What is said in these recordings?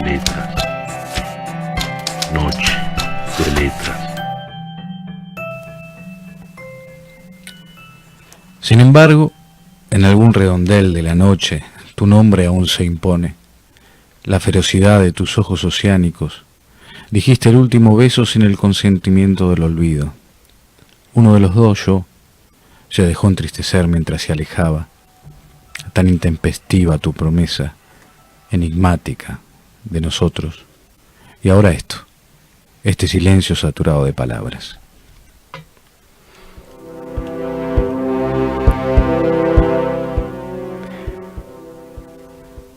letras. Noche de letras. Sin embargo, en algún redondel de la noche, tu nombre aún se impone. La ferocidad de tus ojos oceánicos. Dijiste el último beso sin el consentimiento del olvido. Uno de los dos, yo, se dejó entristecer mientras se alejaba. Tan intempestiva tu promesa, enigmática, de nosotros. Y ahora esto, este silencio saturado de palabras.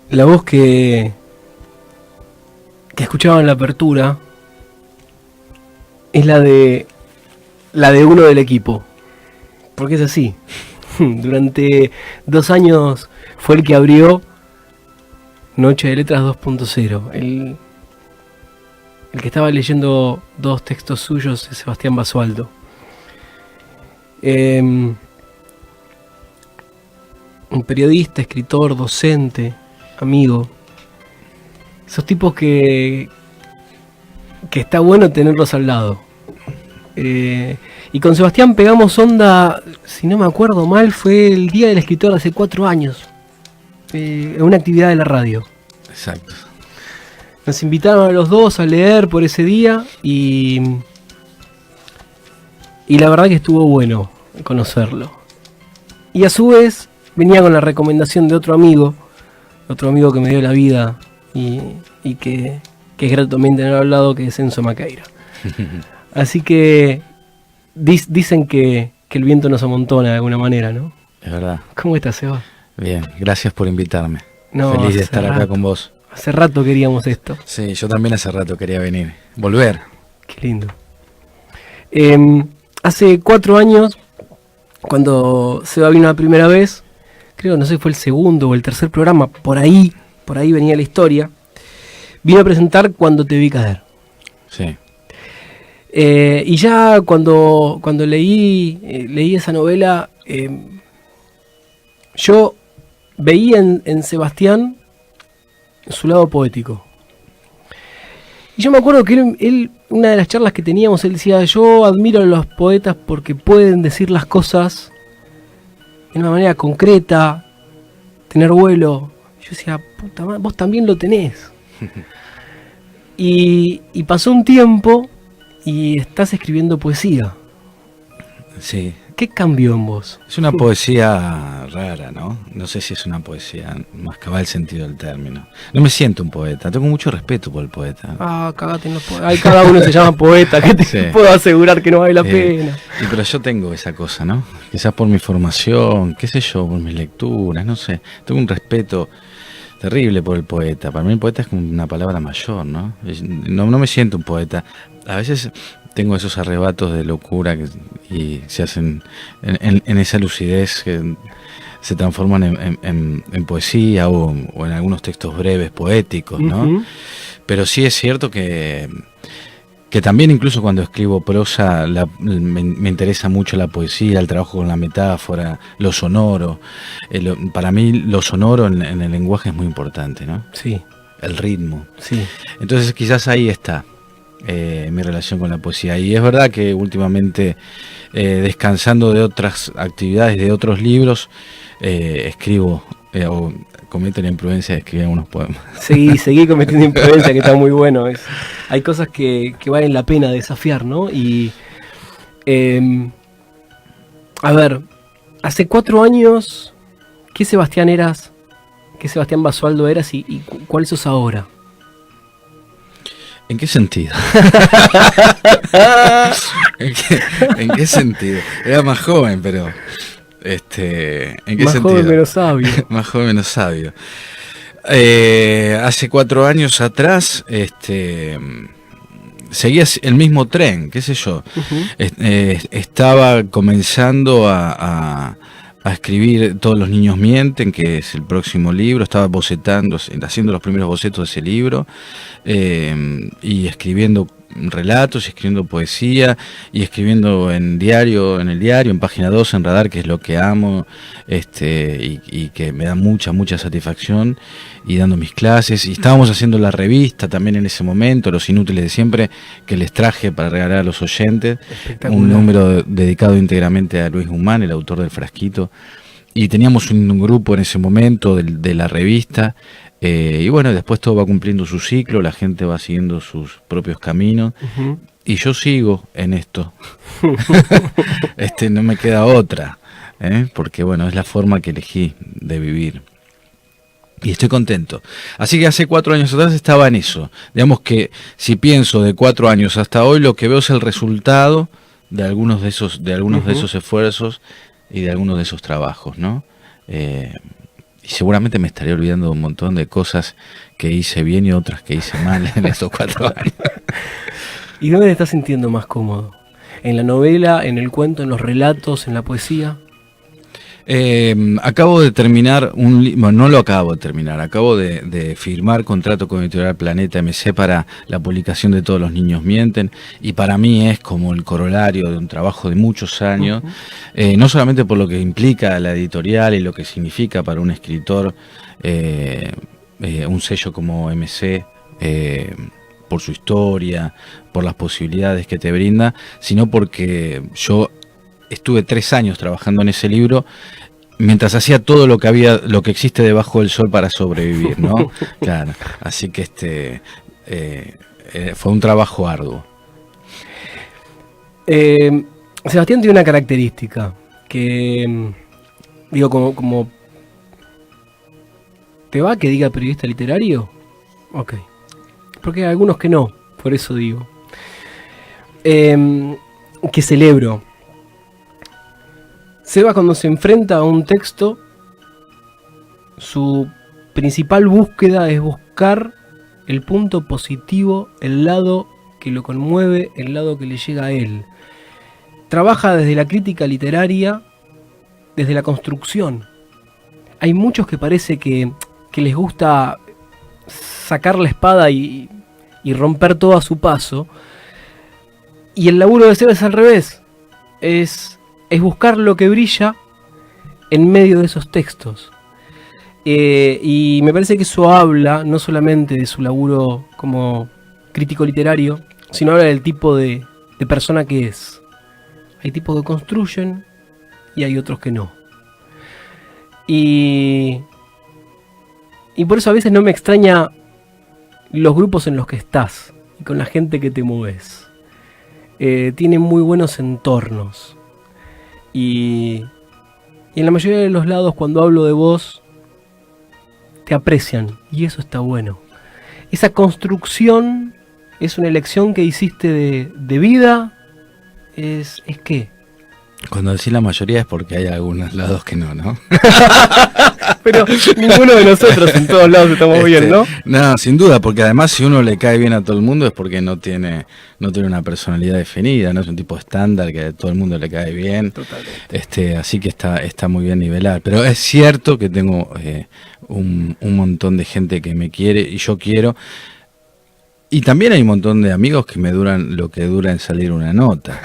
La voz que escuchaba en la apertura es la de uno del equipo, porque es así. Durante 2 años fue el que abrió Noche de Letras 2.0. El que estaba leyendo 2 textos suyos es Sebastián Basualdo. Un periodista, escritor, docente, amigo. Esos tipos que está bueno tenerlos al lado. Y con Sebastián pegamos onda, si no me acuerdo mal, fue el Día del Escritor hace 4 años. En una actividad de la radio. Exacto. Nos invitaron a los dos a leer por ese día y la verdad que estuvo bueno conocerlo. Y a su vez venía con la recomendación de otro amigo que me dio la vida y que es grato también tener hablado, que es Enzo Maqueira. Así que dicen que el viento nos amontona de alguna manera, ¿no? Es verdad. ¿Cómo estás, Seba? Bien, gracias por invitarme. No, feliz de estar acá con vos. Hace rato queríamos esto. Sí, yo también hace rato quería venir. Volver. Qué lindo. Hace 4 años, cuando Seba vino la primera vez, creo, no sé, fue el segundo o el tercer programa, por ahí venía la historia, vino a presentar Cuando te vi caer. Sí. Y ya cuando leí esa novela, yo veía en Sebastián su lado poético. Y yo me acuerdo que él, una de las charlas que teníamos, él decía: yo admiro a los poetas porque pueden decir las cosas de una manera concreta, tener vuelo. Yo decía, puta madre, vos también lo tenés. Y pasó un tiempo y estás escribiendo poesía. Sí. ¿Qué cambió en vos? Es una poesía rara, ¿no? No sé si es una poesía, más cabal el sentido del término. No me siento un poeta, tengo mucho respeto por el poeta. Ah, cagate en los poetas. Ay, cada uno se llama poeta, que te Sí. puedo asegurar que no vale la pena. Sí, pero yo tengo esa cosa, ¿no? Quizás por mi formación, qué sé yo, por mis lecturas, no sé. Tengo un respeto terrible por el poeta. Para mí el poeta es como una palabra mayor, ¿no? No me siento un poeta. A veces tengo esos arrebatos de locura y se hacen en esa lucidez que se transforman en poesía o en algunos textos breves poéticos, ¿no? Uh-huh. Pero sí es cierto que también incluso cuando escribo prosa me interesa mucho la poesía, el trabajo con la metáfora, lo sonoro. Para mí lo sonoro en el lenguaje es muy importante, ¿no? Sí. El ritmo. Sí. Entonces quizás ahí está mi relación con la poesía. Y es verdad que últimamente, descansando de otras actividades, de otros libros, escribo o cometo la imprudencia de escribir algunos poemas. Seguí cometiendo imprudencia, que está muy bueno. Hay cosas que valen la pena desafiar, ¿no? Y a ver, hace 4 años, ¿qué Sebastián eras? ¿Qué Sebastián Basualdo eras y cuál sos ahora? ¿En qué sentido? ¿En qué sentido? Era más joven, pero ¿en qué más sentido? Joven, menos sabio. Más joven, menos sabio. Hace 4 años atrás, seguías el mismo tren, qué sé yo. Uh-huh. Estaba comenzando a escribir Todos los niños mienten, que es el próximo libro. Estaba bocetando, haciendo los primeros bocetos de ese libro, y escribiendo relatos, y escribiendo poesía, y escribiendo en el diario, en Página 12, en Radar, que es lo que amo, y que me da mucha satisfacción, y dando mis clases. Y estábamos haciendo la revista también en ese momento, Los Inútiles de Siempre, que les traje para regalar a los oyentes, un número dedicado íntegramente a Luis Guzmán, el autor del Frasquito. Y teníamos un grupo en ese momento de la revista, y bueno, después todo va cumpliendo su ciclo, la gente va siguiendo sus propios caminos, y yo sigo en esto. No me queda otra, porque bueno, es la forma que elegí de vivir. Y estoy contento. Así que hace 4 años atrás estaba en eso. Digamos que si pienso de 4 años hasta hoy, lo que veo es el resultado de algunos de esos esfuerzos y de algunos de esos trabajos, ¿no? Y seguramente me estaré olvidando de un montón de cosas que hice bien y otras que hice mal en estos 4 años. ¿Y dónde te estás sintiendo más cómodo? ¿En la novela, en el cuento, en los relatos, en la poesía? Acabo de terminar no lo acabo de terminar, acabo de firmar contrato con Editorial Planeta MC para la publicación de Todos los niños mienten, y para mí es como el corolario de un trabajo de muchos años, no solamente por lo que implica la editorial y lo que significa para un escritor un sello como MC, por su historia, por las posibilidades que te brinda, sino porque yo estuve 3 años trabajando en ese libro mientras hacía todo lo que existe debajo del sol para sobrevivir, ¿no? Claro, así que fue un trabajo arduo. Sebastián tiene una característica que, digo, como ¿te va que diga periodista literario? Ok, porque hay algunos que no, por eso digo. Que celebro. Seba, cuando se enfrenta a un texto, su principal búsqueda es buscar el punto positivo, el lado que lo conmueve, el lado que le llega a él. Trabaja desde la crítica literaria, desde la construcción. Hay muchos que parece que les gusta sacar la espada y romper todo a su paso. Y el laburo de Seba es al revés. Es buscar lo que brilla en medio de esos textos. Y me parece que eso habla no solamente de su laburo como crítico literario, sino habla del tipo de persona que es. Hay tipos que construyen y hay otros que no. Y por eso a veces no me extraña los grupos en los que estás y con la gente que te mueves. Tienen muy buenos entornos. Y en la mayoría de los lados, cuando hablo de vos, te aprecian, y eso está bueno. Esa construcción es una elección que hiciste de vida. ¿Es qué? Cuando decís la mayoría es porque hay algunos lados que no. Pero ninguno de nosotros en todos lados estamos bien, ¿no? No, sin duda, porque además si uno le cae bien a todo el mundo es porque no tiene una personalidad definida, no es un tipo estándar que a todo el mundo le cae bien. Totalmente. Así que está muy bien nivelar. Pero es cierto que tengo un montón de gente que me quiere y yo quiero. Y también hay un montón de amigos que me duran lo que dura en salir una nota.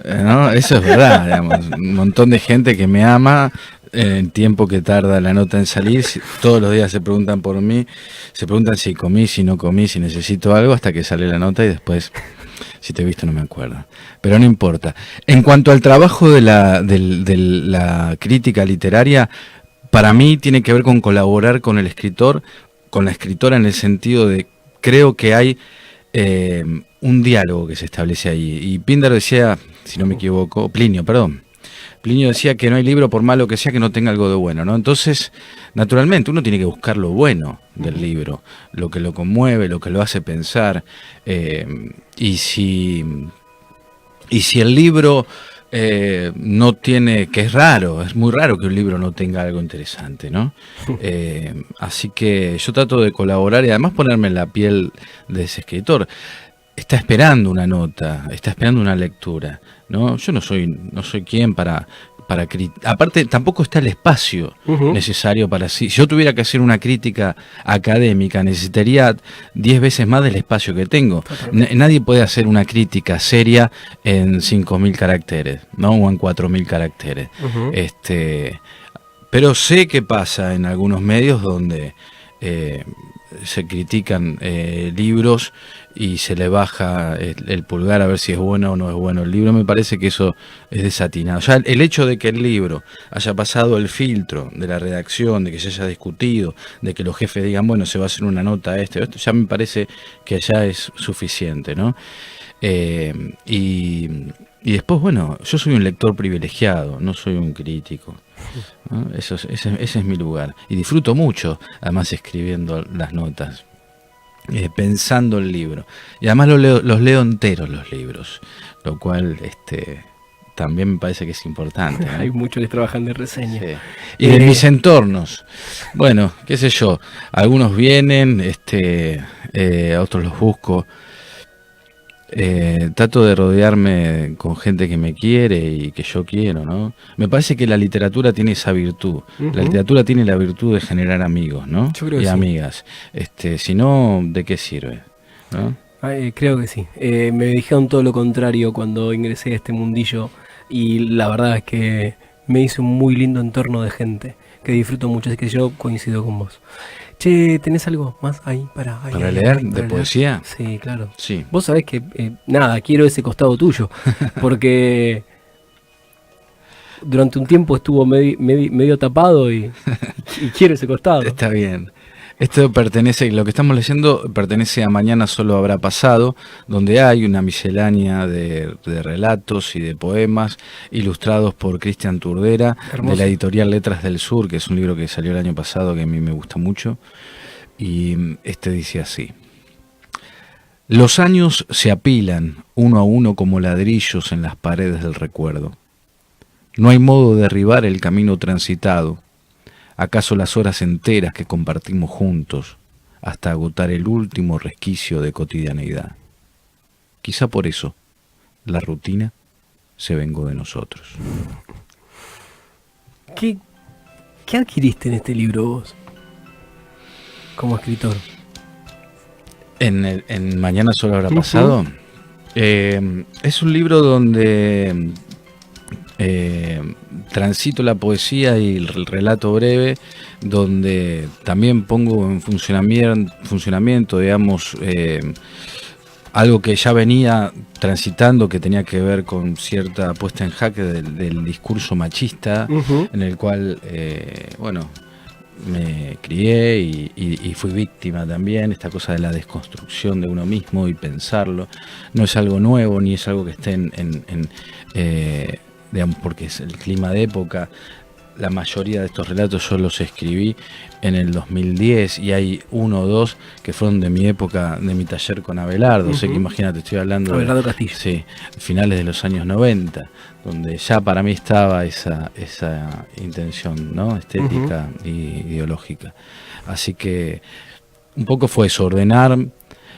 ¿No? Eso es verdad, digamos. Un montón de gente que me ama el tiempo que tarda la nota en salir. Todos los días se preguntan por mí, se preguntan si comí, si no comí, si necesito algo, hasta que sale la nota y después, si te he visto, no me acuerdo. Pero no importa. En cuanto al trabajo de la crítica literaria, para mí tiene que ver con colaborar con el escritor, con la escritora, en el sentido de creo que hay un diálogo que se establece ahí. Y Píndaro decía, si no me equivoco, Plinio decía que no hay libro, por malo que sea, que no tenga algo de bueno, ¿no? Entonces, naturalmente, uno tiene que buscar lo bueno del libro, lo que lo conmueve, lo que lo hace pensar. Y si el libro no tiene, que es raro, es muy raro que un libro no tenga algo interesante, ¿no? Así que yo trato de colaborar y además ponerme en la piel de ese escritor. Está esperando una nota, está esperando una lectura, ¿no? Yo no soy quien para aparte tampoco está el espacio necesario para si yo tuviera que hacer una crítica académica necesitaría 10 veces más del espacio que tengo. Nadie puede hacer una crítica seria en 5.000 caracteres, ¿no? O en 4.000 caracteres. Pero sé que pasa en algunos medios donde se critican libros y se le baja el pulgar a ver si es bueno o no es bueno el libro. Me parece que eso es desatinado. Ya el hecho de que el libro haya pasado el filtro de la redacción, de que se haya discutido, de que los jefes digan, bueno, se va a hacer una nota a esto, ya me parece que ya es suficiente, ¿no? Y después, bueno, yo soy un lector privilegiado, no soy un crítico, ¿no? Ese es mi lugar. Y disfruto mucho, además, escribiendo las notas. Pensando el libro y además los leo enteros los libros, lo cual también me parece que es importante, ¿no? Hay muchos que trabajan de reseña. Sí. Y de mis entornos, bueno, qué sé yo, algunos vienen, a otros los busco. Trato de rodearme con gente que me quiere y que yo quiero, ¿no? Me parece que la literatura tiene esa virtud. La literatura tiene la virtud de generar amigos, ¿no? Yo creo y que amigas. Si no, ¿de qué sirve? ¿No? Creo que sí. Me dijeron todo lo contrario cuando ingresé a este mundillo y la verdad es que me hizo un muy lindo entorno de gente que disfruto mucho, así que yo coincido con vos. Che, ¿tenés algo más ahí para leer? ¿De poesía? Sí, claro. Sí. Vos sabés que, quiero ese costado tuyo, porque durante un tiempo estuvo medio tapado y quiero ese costado. Está bien. Esto pertenece, lo que estamos leyendo pertenece a Mañana Solo Habrá Pasado, donde hay una miscelánea de relatos y de poemas ilustrados por Cristian Turdera, Hermoso. de la editorial Letras del Sur, que es un libro que salió el año pasado que a mí me gusta mucho. Y dice así: los años se apilan uno a uno como ladrillos en las paredes del recuerdo. No hay modo de derribar el camino transitado. ¿Acaso las horas enteras que compartimos juntos hasta agotar el último resquicio de cotidianeidad? Quizá por eso la rutina se vengó de nosotros. ¿Qué adquiriste en este libro vos, como escritor? En Mañana Solo Habrá Pasado. Es un libro donde transito la poesía y el relato breve, donde también pongo en funcionamiento, digamos, algo que ya venía transitando, que tenía que ver con cierta puesta en jaque del discurso machista, en el cual, me crié y fui víctima también. Esta cosa de la desconstrucción de uno mismo y pensarlo no es algo nuevo, ni es algo que esté digamos, porque es el clima de época. La mayoría de estos relatos yo los escribí en el 2010 y hay uno o dos que fueron de mi época, de mi taller con Abelardo. O sea que imagínate, estoy hablando Abelardo Castillo. Sí, finales de los años 90, donde ya para mí estaba esa intención, ¿no? Estética y ideológica. Así que un poco fue eso, ordenar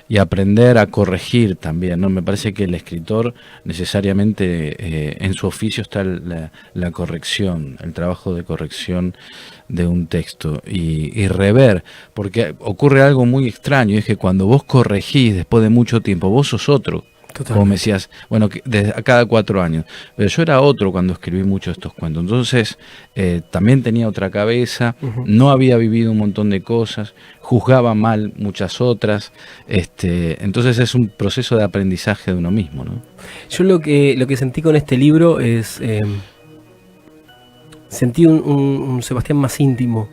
y aprender a corregir también, ¿no? Me parece que el escritor necesariamente en su oficio está la corrección, el trabajo de corrección de un texto y rever, porque ocurre algo muy extraño, y es que cuando vos corregís después de mucho tiempo, vos sos otro. Totalmente. Como me decías, bueno, a cada 4 años. Pero yo era otro cuando escribí muchos de estos cuentos. Entonces, también tenía otra cabeza, no había vivido un montón de cosas, juzgaba mal muchas otras. Entonces es un proceso de aprendizaje de uno mismo, ¿no? Yo lo que sentí con este libro es... sentí un Sebastián más íntimo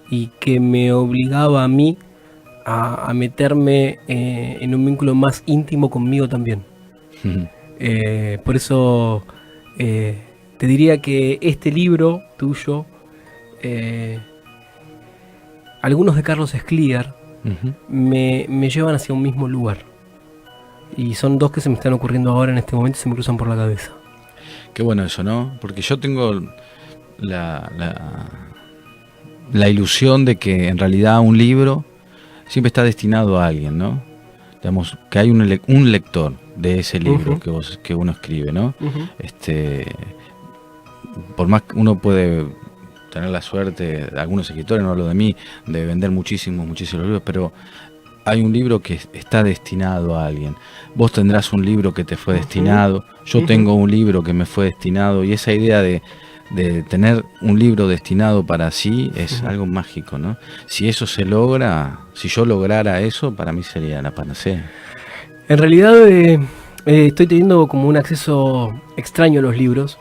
y que me obligaba a mí a meterme en un vínculo más íntimo conmigo también. Por eso te diría que este libro tuyo, algunos de Carlos Escliar, me llevan hacia un mismo lugar. Y son dos que se me están ocurriendo ahora en este momento y se me cruzan por la cabeza. Qué bueno eso, ¿no? Porque yo tengo la ilusión de que en realidad un libro siempre está destinado a alguien, ¿no? Digamos, que hay un lector de ese libro que uno escribe, ¿no? por más que uno puede tener la suerte, algunos escritores, no hablo de mí, de vender muchísimos libros, pero hay un libro que está destinado a alguien. Vos tendrás un libro que te fue destinado, yo tengo un libro que me fue destinado, y esa idea de tener un libro destinado para sí es algo mágico, ¿no? Si eso se logra, si yo lograra eso, para mí sería la panacea. En realidad estoy teniendo como un acceso extraño a los libros.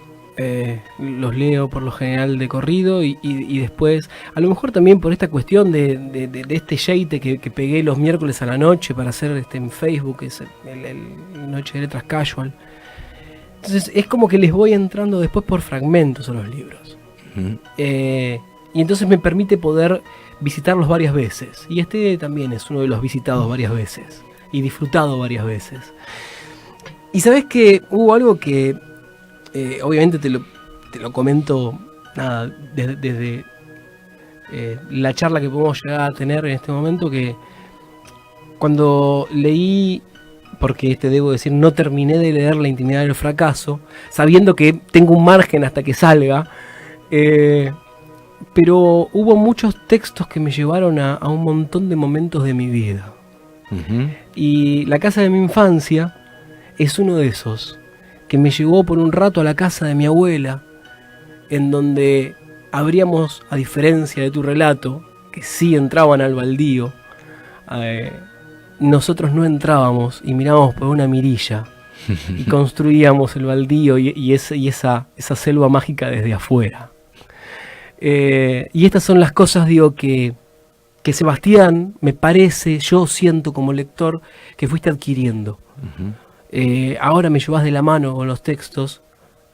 Los leo por lo general de corrido y después, a lo mejor también por esta cuestión de este yeite que pegué los miércoles a la noche para hacer en Facebook, es el Noche de Letras Casual. Entonces es como que les voy entrando después por fragmentos a los libros. Y entonces me permite poder visitarlos varias veces. Y este también es uno de los visitados varias veces y disfrutado varias veces. Y sabes que hubo algo que obviamente te lo comento desde la charla que podemos llegar a tener en este momento, que cuando leí, porque debo decir, no terminé de leer La Intimidad del Fracaso, sabiendo que tengo un margen hasta que salga, pero hubo muchos textos que me llevaron a un montón de momentos de mi vida. Y La Casa de mi Infancia es uno de esos, que me llevó por un rato a la casa de mi abuela, en donde abríamos, a diferencia de tu relato, que sí entraban al baldío, nosotros no entrábamos y mirábamos por una mirilla y construíamos el baldío y esa selva mágica desde afuera. Y estas son las cosas, digo, que Sebastián, me parece, yo siento como lector, que fuiste adquiriendo. Ahora me llevas de la mano con los textos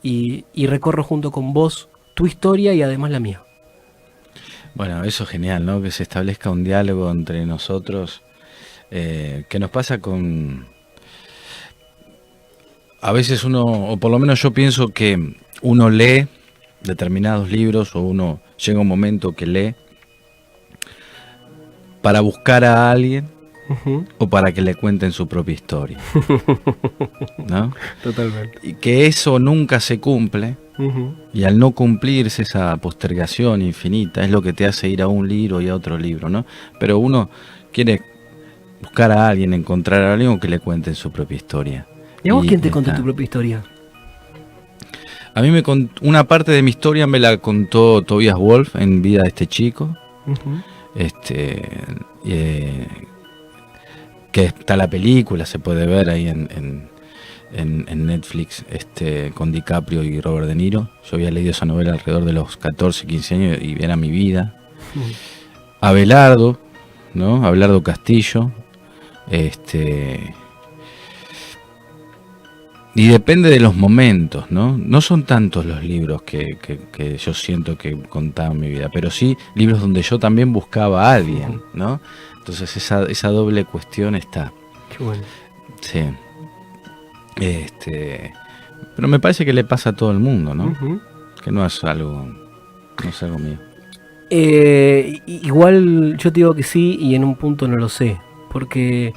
y recorro junto con vos tu historia y además la mía. Bueno, eso es genial, ¿no? Que se establezca un diálogo entre nosotros, que nos pasa con... A veces uno, o por lo menos yo pienso que uno lee determinados libros, o uno llega a un momento que lee para buscar a alguien, o para que le cuenten su propia historia, ¿no? Totalmente. Y que eso nunca se cumple, y al no cumplirse esa postergación infinita es lo que te hace ir a un libro y a otro libro, ¿no? Pero uno quiere buscar a alguien, encontrar a alguien, o que le cuenten su propia historia. ¿Y a vos quién te contó tu propia historia? A mí una parte de mi historia me la contó Tobias Wolff en Vida de este chico. Que está la película, se puede ver ahí en Netflix, con DiCaprio y Robert De Niro. Yo había leído esa novela alrededor de los 14, 15 años y era mi vida. Abelardo, ¿no? Abelardo Castillo. Y depende de los momentos, ¿no? No son tantos los libros que yo siento que contaban mi vida, pero sí libros donde yo también buscaba a alguien, ¿no? Entonces esa doble cuestión está. Qué bueno. Sí. Pero me parece que le pasa a todo el mundo, ¿no? Que no es algo mío. Igual yo te digo que sí, y en un punto no lo sé, porque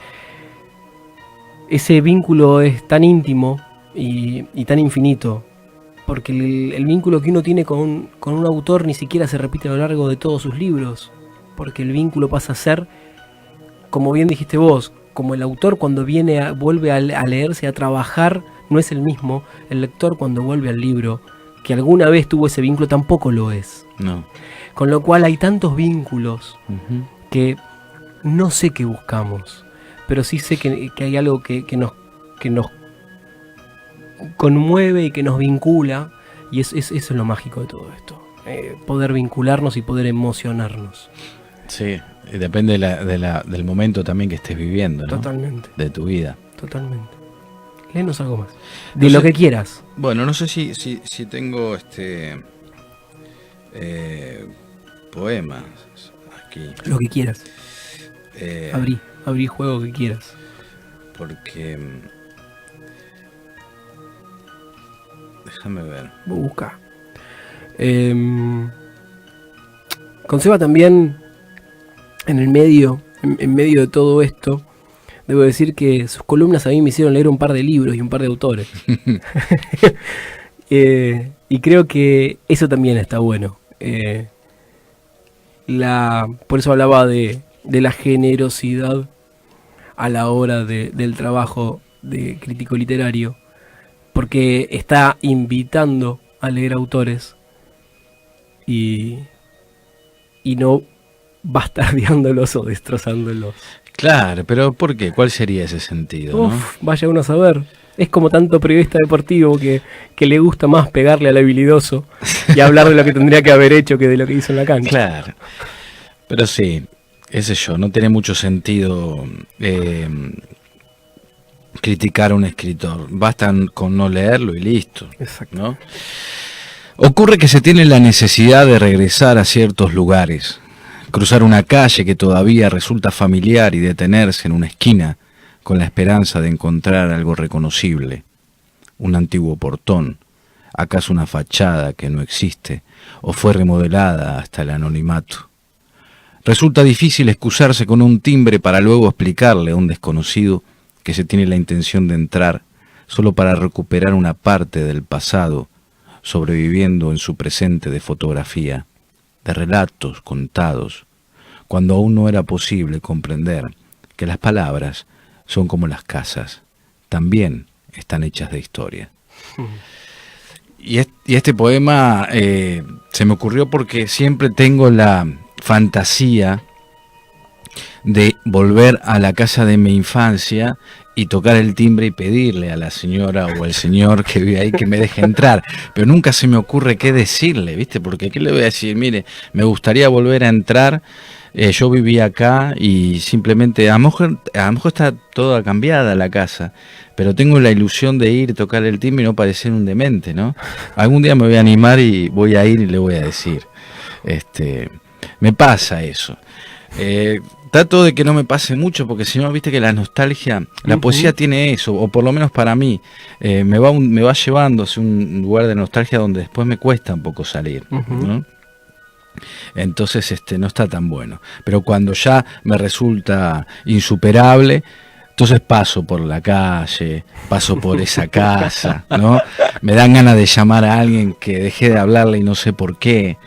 ese vínculo es tan íntimo y tan infinito, porque el vínculo que uno tiene con un autor ni siquiera se repite a lo largo de todos sus libros, porque el vínculo pasa a ser, como bien dijiste vos, como el autor cuando vuelve a leerse, a trabajar, no es el mismo. El lector cuando vuelve al libro, que alguna vez tuvo ese vínculo, tampoco lo es. No. Con lo cual hay tantos vínculos que no sé qué buscamos, pero sí sé que hay algo que nos conmueve y que nos vincula, y eso es lo mágico de todo esto. Poder vincularnos y poder emocionarnos. Sí, y depende del momento también que estés viviendo, ¿no? Totalmente. De tu vida. Totalmente. Léenos algo más. De lo que quieras. Bueno, no sé si tengo poemas aquí. Lo que quieras. Abrí juego que quieras. Porque... déjame ver. Busca. Con Seba también, en medio de todo esto, debo decir que sus columnas a mí me hicieron leer un par de libros y un par de autores. Y Y creo que eso también está bueno. Por eso hablaba de la generosidad a la hora del trabajo de crítico literario, porque está invitando a leer autores y no bastardeándolos o destrozándolos. Claro, pero ¿por qué? ¿Cuál sería ese sentido? ¿No? Vaya uno a saber. Es como tanto periodista deportivo que le gusta más pegarle al habilidoso y hablar de lo que tendría que haber hecho que de lo que hizo en la cancha. Claro, pero sí, ese yo, no tiene mucho sentido criticar a un escritor. Basta con no leerlo y listo. Exacto. ¿No? Ocurre que se tiene la necesidad de regresar a ciertos lugares, cruzar una calle que todavía resulta familiar y detenerse en una esquina con la esperanza de encontrar algo reconocible, un antiguo portón, acaso una fachada que no existe o fue remodelada hasta el anonimato. Resulta difícil excusarse con un timbre para luego explicarle a un desconocido que se tiene la intención de entrar solo para recuperar una parte del pasado, sobreviviendo en su presente de fotografía, de relatos contados, cuando aún no era posible comprender que las palabras son como las casas, también están hechas de historia. Y este poema se me ocurrió porque siempre tengo la fantasía de volver a la casa de mi infancia y tocar el timbre y pedirle a la señora o al señor que vive ahí que me deje entrar, pero nunca se me ocurre qué decirle, ¿viste? Porque ¿qué le voy a decir? Mire, me gustaría volver a entrar, yo vivía acá y simplemente, a lo mejor está toda cambiada la casa, pero tengo la ilusión de ir, tocar el timbre y no parecer un demente, ¿no? Algún día me voy a animar y voy a ir y le voy a decir, me pasa eso. Trato de que no me pase mucho, porque si no, viste que la nostalgia, la poesía tiene eso, o por lo menos para mí, me va llevando hacia un lugar de nostalgia donde después me cuesta un poco salir, ¿no? Entonces no está tan bueno. Pero cuando ya me resulta insuperable, entonces paso por la calle, paso por esa casa, ¿no? Me dan ganas de llamar a alguien que dejé de hablarle y no sé por qué.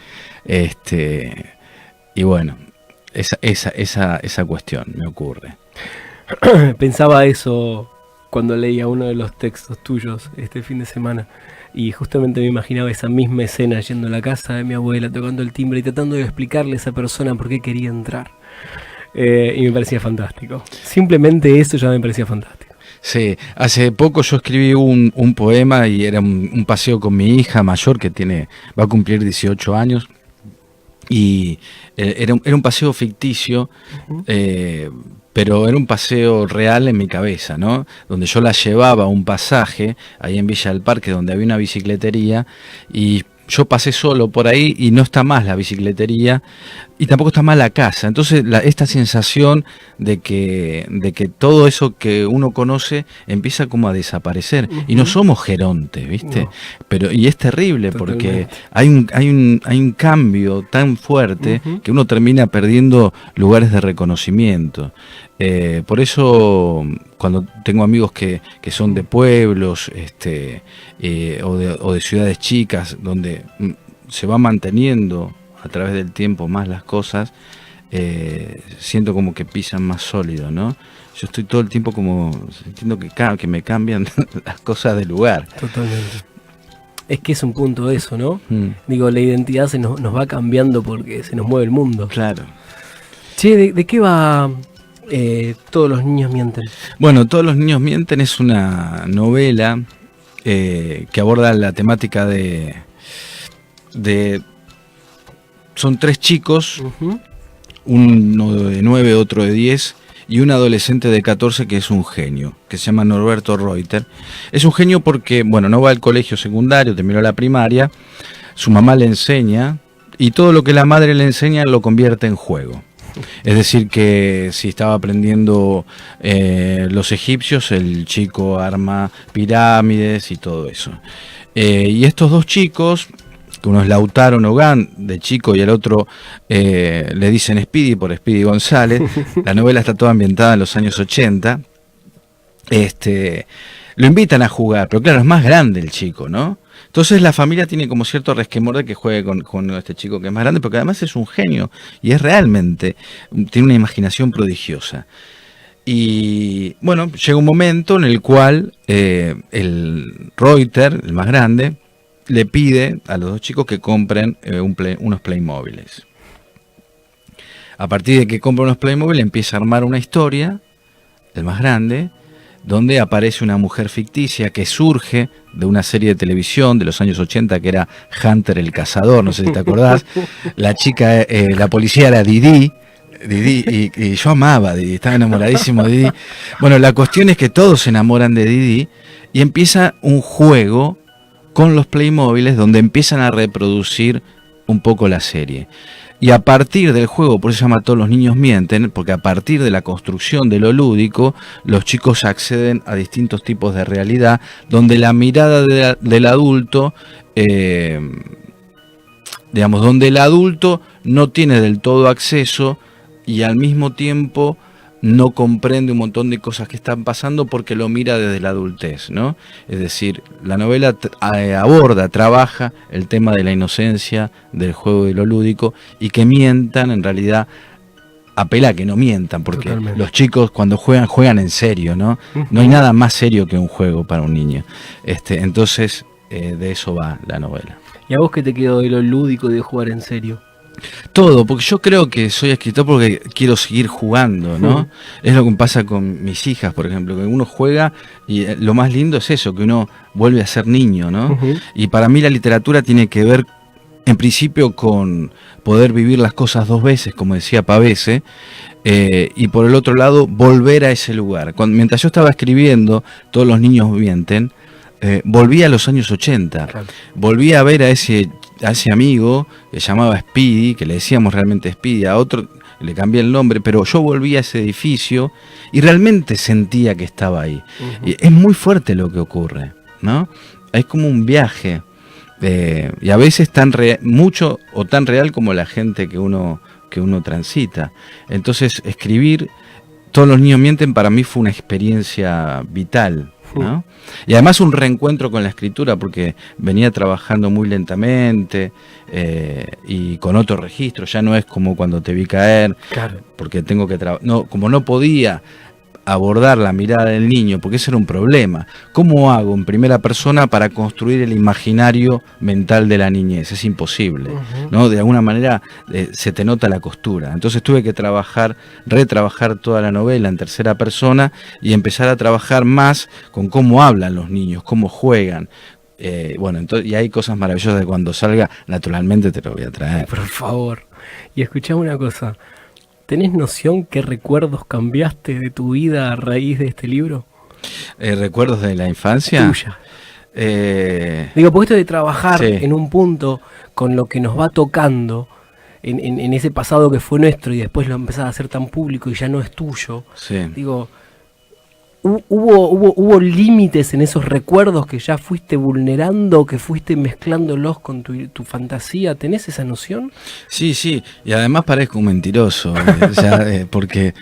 Y bueno, esa cuestión me ocurre. Pensaba eso cuando leía uno de los textos tuyos este fin de semana, y justamente me imaginaba esa misma escena yendo a la casa de mi abuela, tocando el timbre y tratando de explicarle a esa persona por qué quería entrar. Y me parecía fantástico. Simplemente eso ya me parecía fantástico. Sí, hace poco yo escribí un poema y era un paseo con mi hija mayor que va a cumplir 18 años. Y era un paseo ficticio, pero era un paseo real en mi cabeza, ¿no? Donde yo la llevaba a un pasaje, ahí en Villa del Parque, donde había una bicicletería, y yo pasé solo por ahí y no está más la bicicletería y tampoco está más la casa. Entonces esta sensación de que todo eso que uno conoce empieza como a desaparecer. Y no somos gerontes, ¿viste? No. Pero y es terrible. Totalmente. Porque hay un cambio tan fuerte que uno termina perdiendo lugares de reconocimiento. Por eso cuando tengo amigos que son de pueblos o de ciudades chicas donde se va manteniendo a través del tiempo más las cosas, siento como que pisan más sólido, ¿no? Yo estoy todo el tiempo como sintiendo que me cambian las cosas de lugar. Totalmente. Es que es un punto de eso, ¿no? Digo, la identidad nos va cambiando porque se nos mueve el mundo. Claro. Che, ¿de qué va Todos los niños mienten? Bueno, Todos los niños mienten es una novela que aborda la temática de son 3 chicos, uno de 9, otro de 10 y un adolescente de 14 que es un genio, que se llama Norberto Reuter. Es un genio porque, bueno, no va al colegio secundario, terminó la primaria, su mamá le enseña y todo lo que la madre le enseña lo convierte en juego. Es decir, que si estaba aprendiendo los egipcios, el chico arma pirámides y todo eso. Y estos 2 chicos, que uno es Lautaro Nogán de chico y el otro le dicen Speedy por Speedy González, la novela está toda ambientada en los años 80, lo invitan a jugar, pero claro, es más grande el chico, ¿no? Entonces la familia tiene como cierto resquemor de que juegue con este chico que es más grande, porque además es un genio y es realmente, tiene una imaginación prodigiosa. Y bueno, llega un momento en el cual el Reuter, el más grande, le pide a los dos chicos que compren unos Playmóviles. A partir de que compra unos Playmobil empieza a armar una historia, el más grande, donde aparece una mujer ficticia que surge de una serie de televisión de los años 80 que era Hunter el Cazador, no sé si te acordás. La chica, la policía era Didi, y yo amaba a Didi, estaba enamoradísimo de Didi. Bueno, la cuestión es que todos se enamoran de Didi y empieza un juego con los Playmóviles donde empiezan a reproducir un poco la serie. Y a partir del juego, por eso se llama Todos los niños mienten, porque a partir de la construcción de lo lúdico, los chicos acceden a distintos tipos de realidad, donde la mirada del adulto, digamos, donde el adulto no tiene del todo acceso y al mismo tiempo no comprende un montón de cosas que están pasando porque lo mira desde la adultez, ¿no? Es decir, la novela trabaja el tema de la inocencia, del juego de lo lúdico, y que mientan, en realidad, apela a que no mientan, porque totalmente. Los chicos cuando juegan en serio, ¿no? No hay nada más serio que un juego para un niño. Entonces, de eso va la novela. ¿Y a vos qué te quedó de lo lúdico de jugar en serio? Todo, porque yo creo que soy escritor porque quiero seguir jugando, ¿no? Es lo que pasa con mis hijas, por ejemplo, que uno juega y lo más lindo es eso, que uno vuelve a ser niño, ¿no? Y para mí la literatura tiene que ver, en principio, con poder vivir las cosas dos veces, como decía Pavese, y por el otro lado, volver a ese lugar. Mientras yo estaba escribiendo Todos los niños mienten, volví a los años 80, claro. Volví a ver a ese amigo que se llamaba Speedy, que le decíamos realmente Speedy, a otro le cambié el nombre, pero yo volví a ese edificio y realmente sentía que estaba ahí. Y es muy fuerte lo que ocurre, ¿no? Es como un viaje, y a veces mucho o tan real como la gente que uno transita. Entonces escribir Todos los niños mienten para mí fue una experiencia vital, ¿no? Y además un reencuentro con la escritura, porque venía trabajando muy lentamente y con otro registro. Ya no es como cuando te vi caer, claro. Porque tengo que como no podía abordar la mirada del niño, porque ese era un problema. ¿Cómo hago en primera persona para construir el imaginario mental de la niñez? Es imposible, ¿no? De alguna manera se te nota la costura. Entonces tuve que retrabajar toda la novela en tercera persona y empezar a trabajar más con cómo hablan los niños, cómo juegan. Bueno, entonces, y hay cosas maravillosas de cuando salga, naturalmente te lo voy a traer. Por favor. Y escuchame una cosa. ¿Tenés noción qué recuerdos cambiaste de tu vida a raíz de este libro? ¿Recuerdos de la infancia? Tuya. Digo, porque esto de trabajar en un punto con lo que nos va tocando en ese pasado que fue nuestro y después lo empezás a hacer tan público y ya no es tuyo. Sí. Digo, ¿hubo límites en esos recuerdos que ya fuiste vulnerando, que fuiste mezclándolos con tu fantasía? ¿Tenés esa noción? Sí, y además parezco un mentiroso, porque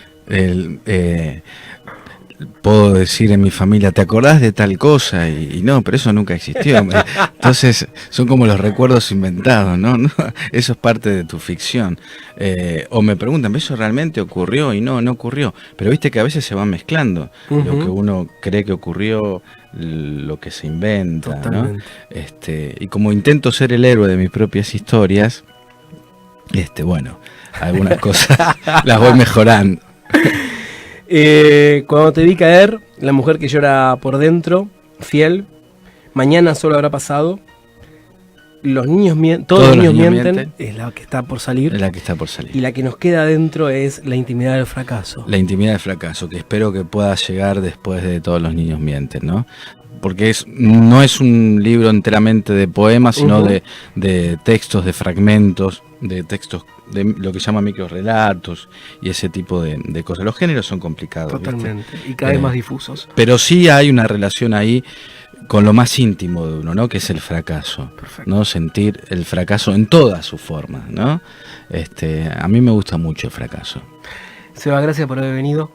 puedo decir en mi familia, ¿te acordás de tal cosa? Y no, pero eso nunca existió. Entonces son como los recuerdos inventados, ¿no? Eso es parte de tu ficción. O me preguntan, ¿eso realmente ocurrió? Y no ocurrió. Pero viste que a veces se van mezclando lo que uno cree que ocurrió, lo que se inventa, ¿no? Y como intento ser el héroe de mis propias historias, bueno, algunas cosas las voy mejorando. Cuando te vi caer, La mujer que llora por dentro, Fiel, Mañana solo habrá pasado, Todos los niños mienten, es la que está por salir. Es la que está por salir. Y la que nos queda adentro es La intimidad del fracaso. La intimidad del fracaso, que espero que pueda llegar después de Todos los niños mienten, ¿no? Porque no es un libro enteramente de poemas, sino de textos, de fragmentos, de textos, de lo que se llama microrelatos y ese tipo de cosas. Los géneros son complicados. Totalmente, ¿viste? Y cada vez más difusos. Pero sí hay una relación ahí con lo más íntimo de uno, ¿no? Que es el fracaso. Perfecto. ¿No? Sentir el fracaso en todas sus formas, ¿no? A mí me gusta mucho el fracaso. Seba, gracias por haber venido.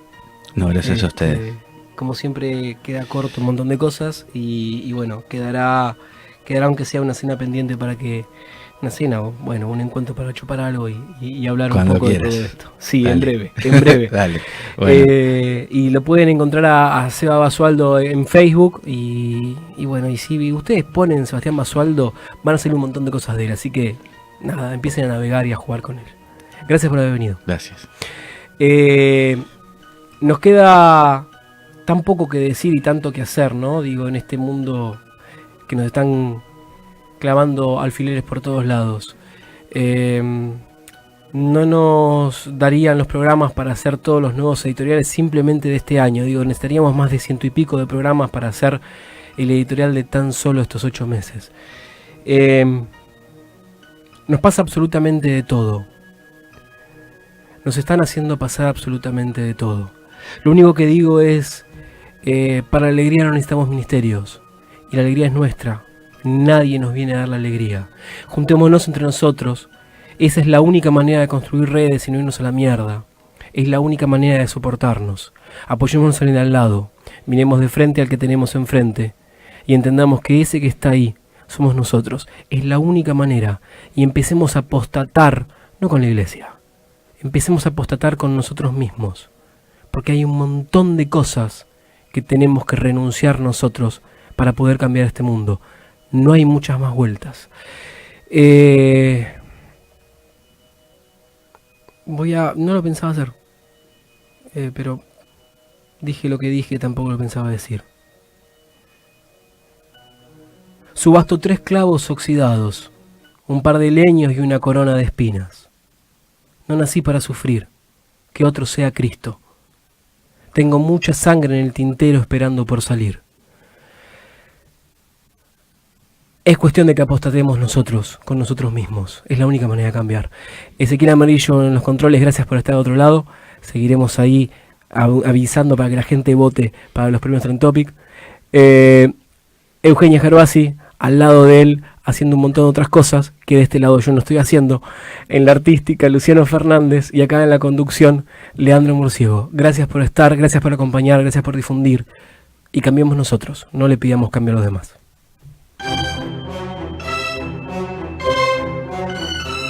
No, gracias a ustedes. Como siempre queda corto un montón de cosas y bueno, quedará quedará aunque sea una cena pendiente para que... Una cena, o bueno, un encuentro para chupar algo y hablar Cuando un poco quieras. de todo esto. Sí, Dale. en breve. Dale. Bueno. Y lo pueden encontrar a Seba Basualdo en Facebook. Y bueno, y si ustedes ponen Sebastián Basualdo, van a salir un montón de cosas de él. Así que nada, empiecen a navegar y a jugar con él. Gracias por haber venido. Gracias. Nos queda tan poco que decir y tanto que hacer, ¿no? Digo, en este mundo que nos están clavando alfileres por todos lados. No nos darían los programas para hacer todos los nuevos editoriales simplemente de este año. Digo, necesitaríamos más de 100 y pico de programas para hacer el editorial de tan solo estos 8 meses. Nos pasa absolutamente de todo. Nos están haciendo pasar absolutamente de todo. Lo único que digo es, para la alegría no necesitamos ministerios. Y la alegría es nuestra. Nadie nos viene a dar la alegría. Juntémonos entre nosotros. Esa es la única manera de construir redes y no irnos a la mierda. Es la única manera de soportarnos. Apoyémonos en el de al lado. Miremos de frente al que tenemos enfrente. Y entendamos que ese que está ahí somos nosotros. Es la única manera. Y empecemos a apostatar, no con la iglesia. Empecemos a apostatar con nosotros mismos. Porque hay un montón de cosas que tenemos que renunciar nosotros para poder cambiar este mundo. No hay muchas más vueltas. No lo pensaba hacer. Pero dije lo que dije, tampoco lo pensaba decir. Subasto 3 clavos oxidados, un par de leños y una corona de espinas. No nací para sufrir, que otro sea Cristo. Tengo mucha sangre en el tintero esperando por salir. Es cuestión de que apostatemos nosotros, con nosotros mismos. Es la única manera de cambiar. Ezequiel Amarillo en los controles, gracias por estar de otro lado. Seguiremos ahí avisando para que la gente vote para los premios Trend Topic. Eugenia Gervasi, al lado de él, haciendo un montón de otras cosas que de este lado yo no estoy haciendo. En la artística, Luciano Fernández, y acá en la conducción, Leandro Murciego. Gracias por estar, gracias por acompañar, gracias por difundir. Y cambiemos nosotros, no le pidamos cambio a los demás.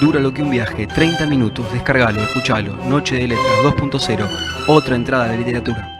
Dura lo que un viaje, 30 minutos, descargalo, escuchalo, Noche de Letras 2.0, otra entrada de literatura.